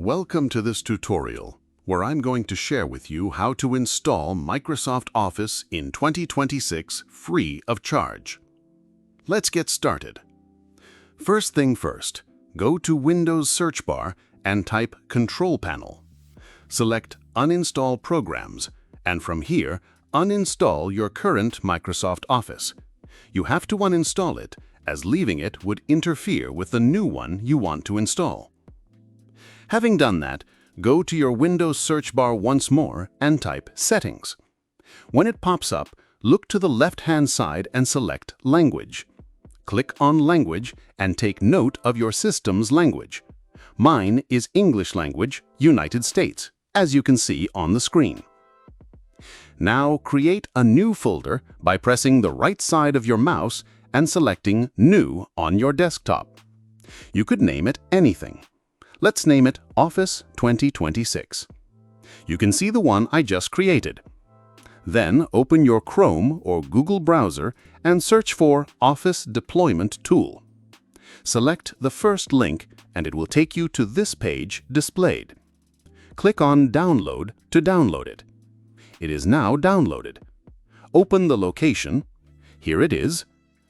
Welcome to this tutorial, where I'm going to share with you how to install Microsoft Office in 2026 free of charge. Let's get started. First thing first, go to Windows search bar and type Control Panel. Select Uninstall Programs, and from here, uninstall your current Microsoft Office. You have to uninstall it, as leaving it would interfere with the new one you want to install. Having done that, go to your Windows search bar once more and type Settings. When it pops up, look to the left-hand side and select Language. Click on Language and take note of your system's language. Mine is English Language, United States, as you can see on the screen. Now create a new folder by pressing the right side of your mouse and selecting New on your desktop. You could name it anything. Let's name it Office 2026. You can see the one I just created. Then open your Chrome or Google browser and search for Office Deployment Tool. Select the first link and it will take you to this page displayed. Click on Download to download it. It is now downloaded. Open the location. Here it is.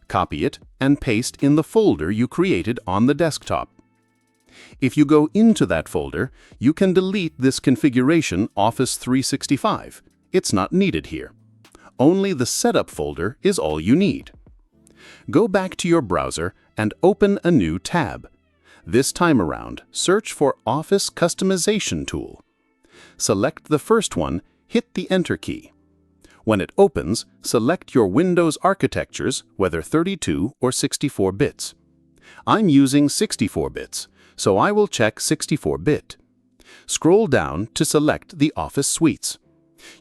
Copy it and paste in the folder you created on the desktop. If you go into that folder, you can delete this configuration Office 365. It's not needed here. Only the Setup folder is all you need. Go back to your browser and open a new tab. This time around, search for Office Customization Tool. Select the first one, hit the Enter key. When it opens, select your Windows architectures, whether 32 or 64 bits. I'm using 64 bits. So I will check 64-bit. Scroll down to select the Office suites.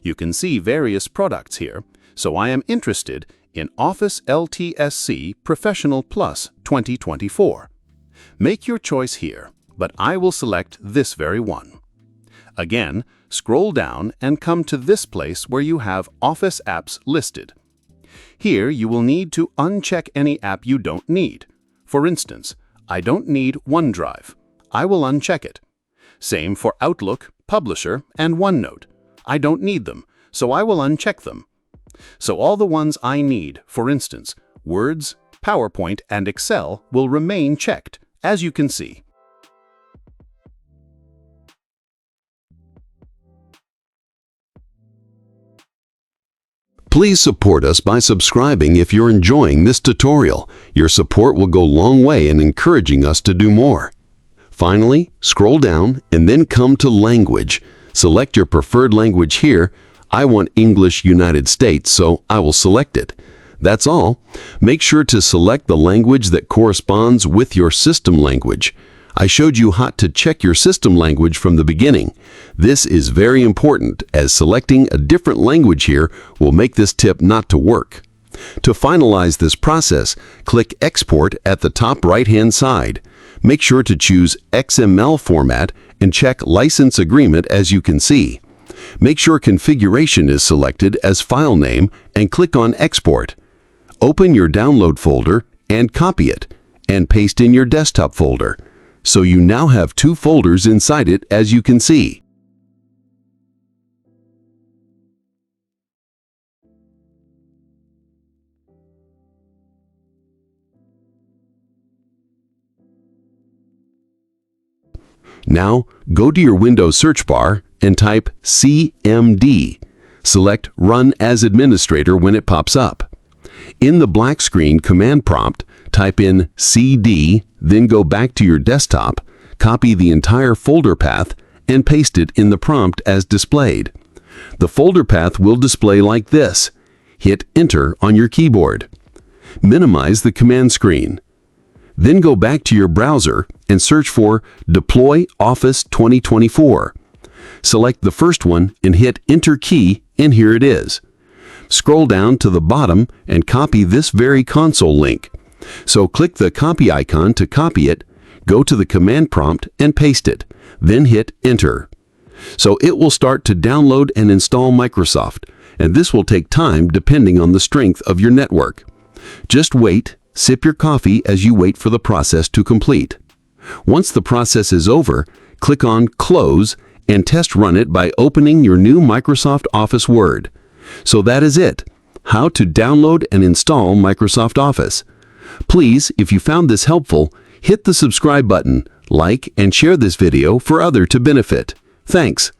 You can see various products here, so I am interested in Office LTSC Professional Plus 2024. Make your choice here, but I will select this very one. Again, scroll down and come to this place where you have Office apps listed. Here you will need to uncheck any app you don't need. For instance, I don't need OneDrive. I will uncheck it. Same for Outlook, Publisher, and OneNote. I don't need them, so I will uncheck them. So all the ones I need, for instance, Words, PowerPoint, and Excel, will remain checked, as you can see. Please support us by subscribing if you're enjoying this tutorial. Your support will go a long way in encouraging us to do more. Finally, scroll down and then come to Language. Select your preferred language here. I want English United States, so I will select it. That's all. Make sure to select the language that corresponds with your system language. I showed you how to check your system language from the beginning. This is very important, as selecting a different language here will make this tip not to work. To finalize this process, click Export at the top right-hand side. Make sure to choose XML format and check License Agreement as you can see. Make sure Configuration is selected as file name and click on Export. Open your download folder and copy it, and paste in your desktop folder. So you now have two folders inside it, as you can see. Now, go to your Windows search bar and type CMD. Select Run as Administrator when it pops up. In the black screen command prompt, type in CD, then go back to your desktop, copy the entire folder path, and paste it in the prompt as displayed. The folder path will display like this. Hit Enter on your keyboard. Minimize the command screen. Then go back to your browser and search for Deploy Office 2024. Select the first one and hit Enter key, and here it is. Scroll down to the bottom and copy this very console link. So click the copy icon to copy it, go to the command prompt and paste it, then hit Enter. So it will start to download and install Microsoft, and this will take time depending on the strength of your network. Just wait, sip your coffee as you wait for the process to complete. Once the process is over, click on Close and test run it by opening your new Microsoft Office Word. So that is it. How to download and install Microsoft Office. Please, if you found this helpful, hit the subscribe button, like, and share this video for others to benefit. Thanks.